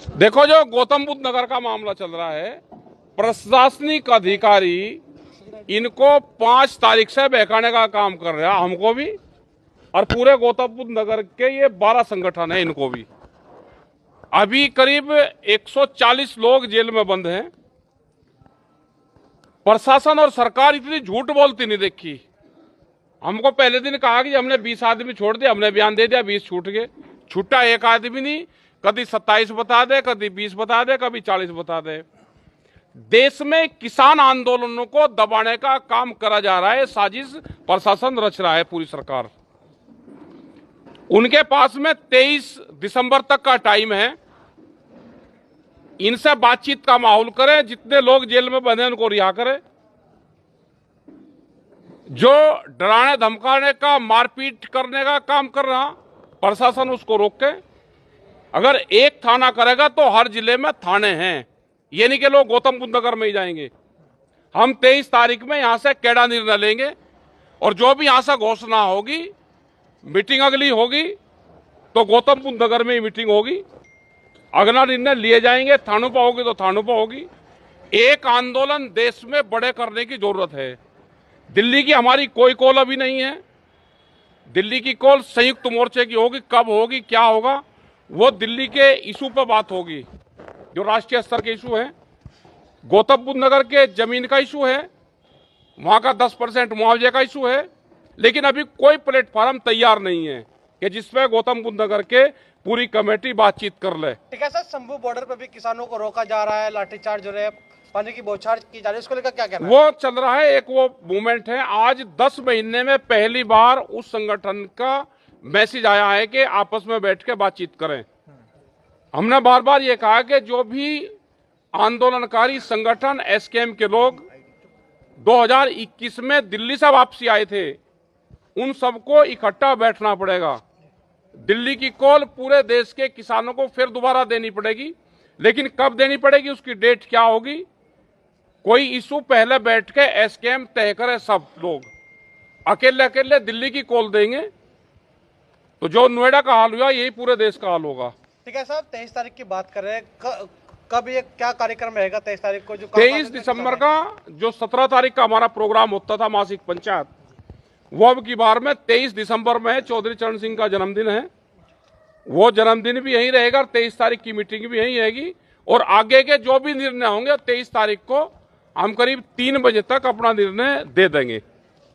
देखो, जो गौतम बुद्ध नगर का मामला चल रहा है, प्रशासनिक अधिकारी इनको 5 तारीख से बहकाने का काम कर रहा है, हमको भी और पूरे गौतम बुद्ध नगर के ये 12 संगठन है, इनको भी। अभी करीब 140 लोग जेल में बंद हैं। प्रशासन और सरकार इतनी झूठ बोलती नहीं देखी। हमको पहले दिन कहा कि हमने 20 आदमी छोड़ दिया, हमने बयान दे दिया 20 छूट गए। छूटा एक आदमी नहीं, कभी 27 बता दे, कभी 20 बता दे, कभी 40 बता दे। देश में किसान आंदोलनों को दबाने का काम करा जा रहा है, साजिश प्रशासन रच रहा है, पूरी सरकार। उनके पास में 23 दिसंबर तक का टाइम है। इनसे बातचीत का माहौल करें, जितने लोग जेल में बंधे उनको रिहा करें। जो डराने धमकाने का, मारपीट करने का काम कर रहा प्रशासन, उसको रोके। अगर एक थाना करेगा तो हर जिले में थाने हैं, ये नहीं कि लोग गौतम बुद्ध नगर में ही जाएंगे। हम 23 तारीख में यहां से कैडा निर्णय लेंगे और जो भी यहां से घोषणा होगी, मीटिंग अगली होगी तो गौतम बुद्ध नगर में ही मीटिंग होगी। अगला निर्णय लिए जाएंगे, थानों पर होगी तो थानों पर होगी। एक आंदोलन देश में बड़े करने की जरूरत है। दिल्ली की हमारी कोई कॉल अभी नहीं है। दिल्ली की कॉल संयुक्त मोर्चे की होगी। कब होगी, क्या होगा, वो दिल्ली के इशू पर बात होगी, जो राष्ट्रीय स्तर के इशू है। गौतम बुद्ध नगर के जमीन का इशू है, वहां का 10% मुआवजे का इशू है। लेकिन अभी कोई प्लेटफॉर्म तैयार नहीं है कि जिसपे गौतम बुद्ध नगर के पूरी कमेटी बातचीत कर ले। ठीक है सर, शंभू बॉर्डर पर भी किसानों को रोका जा रहा है, लाठीचार्ज हो रहा है, पानी की बौछार की जा रही है, इसको लेकर क्या कहना है? वो चल रहा है, एक वो मूवमेंट है। आज 10 महीने में पहली बार उस संगठन का मैसेज आया है कि आपस में बैठ के बातचीत करें। हमने बार बार ये कहा कि जो भी आंदोलनकारी संगठन, एसकेएम के लोग 2021 में दिल्ली से वापसी आए थे, उन सबको इकट्ठा बैठना पड़ेगा। दिल्ली की कॉल पूरे देश के किसानों को फिर दोबारा देनी पड़ेगी। लेकिन कब देनी पड़ेगी, उसकी डेट क्या होगी, कोई इशू पहले बैठ के एसकेएम तय करे। सब लोग अकेले अकेले दिल्ली की कॉल देंगे तो जो नोएडा का हाल हुआ, यही पूरे देश का हाल होगा। ठीक है साहब, 23 तारीख की बात कर रहे हैं, कब ये क्या कार्यक्रम रहेगा 23 तारीख को? जो 23 दिसंबर का, जो 17 तारीख का हमारा प्रोग्राम होता था मासिक पंचायत, वो अब की बार में 23 दिसंबर में है। चौधरी चरण सिंह का जन्मदिन है, वो जन्मदिन भी यहीं रहेगा। 23 तारीख की मीटिंग भी यहीं रहेगी और आगे के जो भी निर्णय होंगे 23 तारीख को हम करीब 3 बजे तक अपना निर्णय दे देंगे।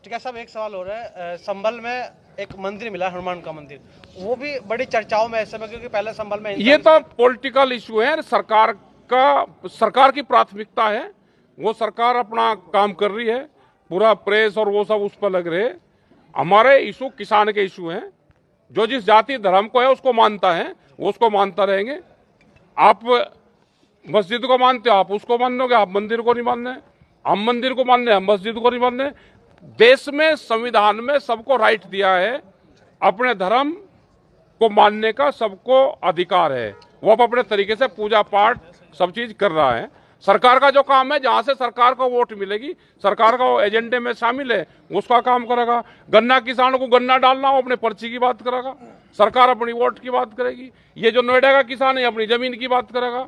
ठीक है साहब, एक सवाल हो रहा है, संभल में एक मंदिर मिला, हनुमान का मंदिर, वो भी बड़ी चर्चाओं में ऐसे में, क्योंकि पहले संभल में ये तो पॉलिटिकल इशू है, सरकार की प्राथमिकता है। वो सरकार अपना काम कर रही है, पूरा प्रेस और वो सब उस पर लग रहे। हमारे इशू किसान के इशू हैं। जो जिस जाति धर्म को है उसको मानता है, वो उसको मानता रहेंगे। आप मस्जिद को मानते हो, आप उसको मानोगे, आप मंदिर को नहीं मानने। हम मंदिर को मानने, हम मस्जिद को नहीं मानने। देश में, संविधान में सबको राइट दिया है, अपने धर्म को मानने का सबको अधिकार है। वो अपने तरीके से पूजा पाठ सब चीज कर रहा है। सरकार का जो काम है, जहां से सरकार को वोट मिलेगी, सरकार का वो एजेंडे में शामिल है, उसका काम करेगा। गन्ना किसानों को गन्ना डालना हो, अपने पर्ची की बात करेगा। सरकार अपनी वोट की बात करेगी। ये जो नोएडा का किसान है, अपनी जमीन की बात करेगा।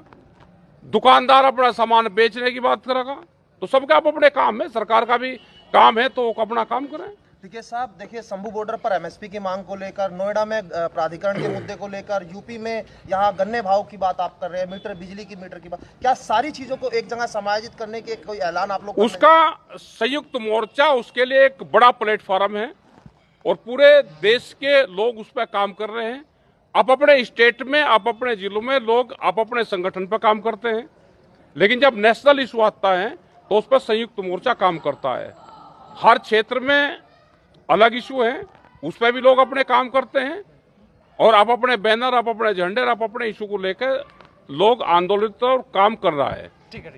दुकानदार अपना सामान बेचने की बात करेगा। तो सबका अपने काम है, सरकार का भी काम है, तो अपना काम करें। ठीक है साहब, देखिए शंभू बॉर्डर पर एमएसपी की मांग को लेकर, नोएडा में प्राधिकरण के मुद्दे को लेकर, यूपी में यहाँ गन्ने भाव की बात आप कर रहे हैं, मीटर बिजली की मीटर की बात, क्या सारी चीजों को एक जगह समायोजित करने के कोई ऐलान आप लोग? उसका संयुक्त मोर्चा, उसके लिए एक बड़ा प्लेटफॉर्म है और पूरे देश के लोग उस पर काम कर रहे हैं। आप अपने स्टेट में, आप अपने जिलों में लोग आप अपने संगठन पर काम करते हैं, लेकिन जब नेशनल इशू आता है तो उस पर संयुक्त मोर्चा काम करता है। हर क्षेत्र में अलग इशू है, उस पर भी लोग अपने काम करते हैं और आप अपने बैनर, आप अपने झंडे, आप अपने इशू को लेकर लोग आंदोलित और काम कर रहा है। ठीक है।